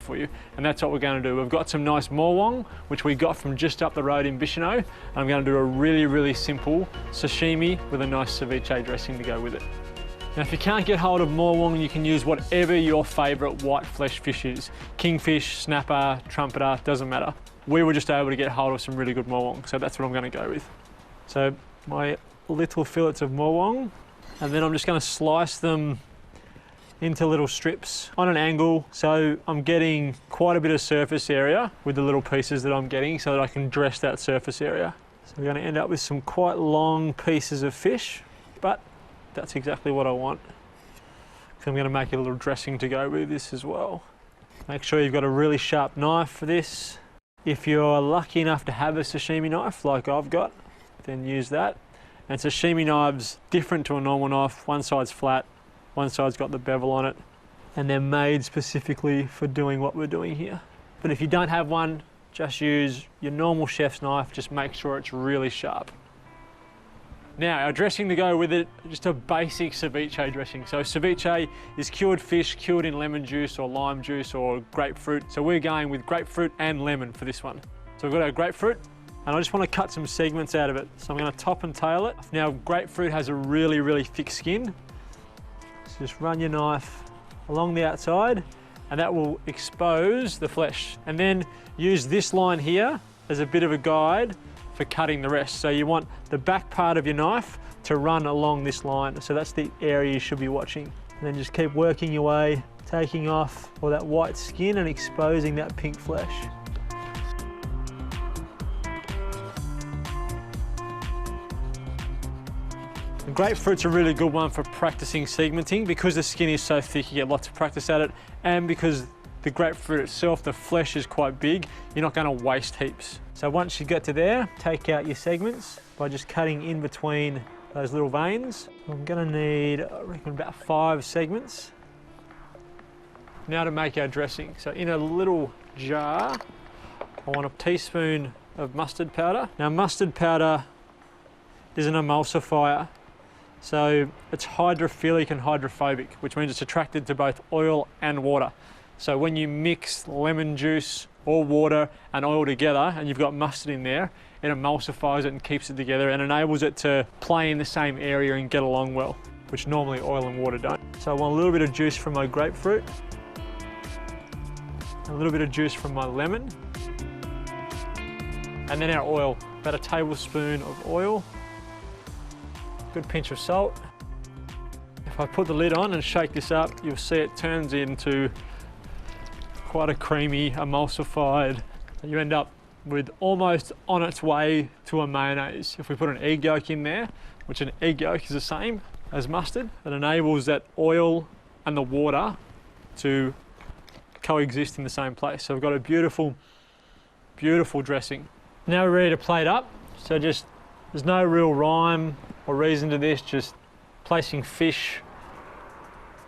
for you. And that's what we're going to do. We've got some nice morwong, which we got from just up the road in Bicheno. And I'm going to do a really, really simple sashimi with a nice ceviche dressing to go with it. Now, if you can't get hold of morwong, you can use whatever your favourite white flesh fish is. Kingfish, snapper, trumpeter, doesn't matter. We were just able to get hold of some really good morwong, so that's what I'm going to go with. So my little fillets of morwong, and then I'm just going to slice them into little strips on an angle, so I'm getting quite a bit of surface area with the little pieces that I'm getting so that I can dress that surface area. So we're going to end up with some quite long pieces of fish, but that's exactly what I want. So I'm going to make a little dressing to go with this as well. Make sure you've got a really sharp knife for this. If you're lucky enough to have a sashimi knife like I've got, then use that. And sashimi knives different to a normal knife. One side's flat, one side's got the bevel on it, and they're made specifically for doing what we're doing here. But if you don't have one, just use your normal chef's knife. Just make sure it's really sharp. Now, our dressing to go with it, just a basic ceviche dressing. So ceviche is cured fish, cured in lemon juice or lime juice or grapefruit. So we're going with grapefruit and lemon for this one. So we've got our grapefruit, and I just want to cut some segments out of it. So I'm going to top and tail it. Now, grapefruit has a really, really thick skin. So just run your knife along the outside, and that will expose the flesh. And then use this line here as a bit of a guide for cutting the rest. So you want the back part of your knife to run along this line. So that's the area you should be watching. And then just keep working your way, taking off all that white skin and exposing that pink flesh. The grapefruit's a really good one for practicing segmenting. Because the skin is so thick, you get lots of practice at it, and because the grapefruit itself, the flesh is quite big, you're not going to waste heaps. So once you get to there, take out your segments by just cutting in between those little veins. I'm going to need, I reckon, about 5 segments. Now to make our dressing. So in a little jar, I want a teaspoon of mustard powder. Now, mustard powder is an emulsifier. So it's hydrophilic and hydrophobic, which means it's attracted to both oil and water. So when you mix lemon juice or water and oil together and you've got mustard in there, it emulsifies it and keeps it together and enables it to play in the same area and get along well, which normally oil and water don't. So I want a little bit of juice from my grapefruit, a little bit of juice from my lemon, and then our oil, about a tablespoon of oil, good pinch of salt. If I put the lid on and shake this up, you'll see it turns into quite a creamy, emulsified. You end up with almost on its way to a mayonnaise. If we put an egg yolk in there, which an egg yolk is the same as mustard, it enables that oil and the water to coexist in the same place. So we've got a beautiful, beautiful dressing. Now we're ready to plate up. So just, there's no real rhyme or reason to this, just placing fish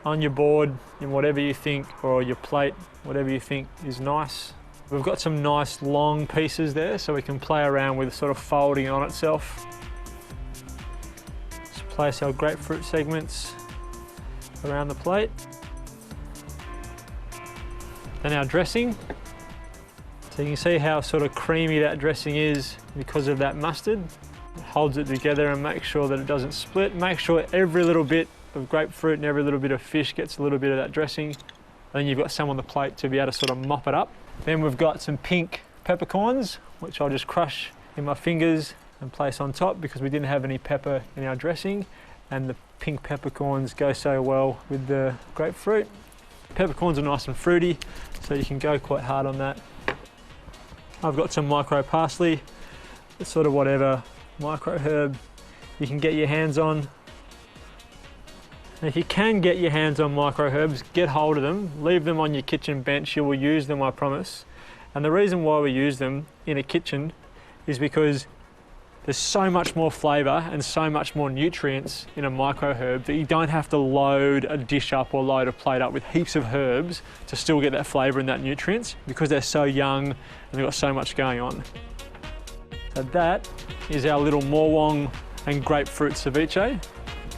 on your board in whatever you think, or your plate, whatever you think is nice. We've got some nice long pieces there, so we can play around with sort of folding on itself. Just place our grapefruit segments around the plate. Then our dressing. So you can see how sort of creamy that dressing is because of that mustard. It holds it together and makes sure that it doesn't split. Make sure every little bit of grapefruit and every little bit of fish gets a little bit of that dressing. Then you've got some on the plate to be able to sort of mop it up. Then we've got some pink peppercorns, which I'll just crush in my fingers and place on top because we didn't have any pepper in our dressing, and the pink peppercorns go so well with the grapefruit. Peppercorns are nice and fruity, so you can go quite hard on that. I've got some micro parsley. It's sort of whatever micro herb you can get your hands on. And if you can get your hands on micro herbs, get hold of them, leave them on your kitchen bench. You will use them, I promise. And the reason why we use them in a kitchen is because there's so much more flavour and so much more nutrients in a micro herb that you don't have to load a dish up or load a plate up with heaps of herbs to still get that flavour and that nutrients, because they're so young and they've got so much going on. So that is our little morwong and grapefruit ceviche.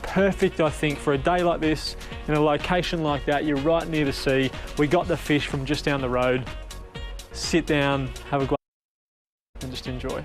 perfect, I think, for a day like this, in a location like that. You're right near the sea. We got the fish from just down the road. Sit down, have a glass and just enjoy.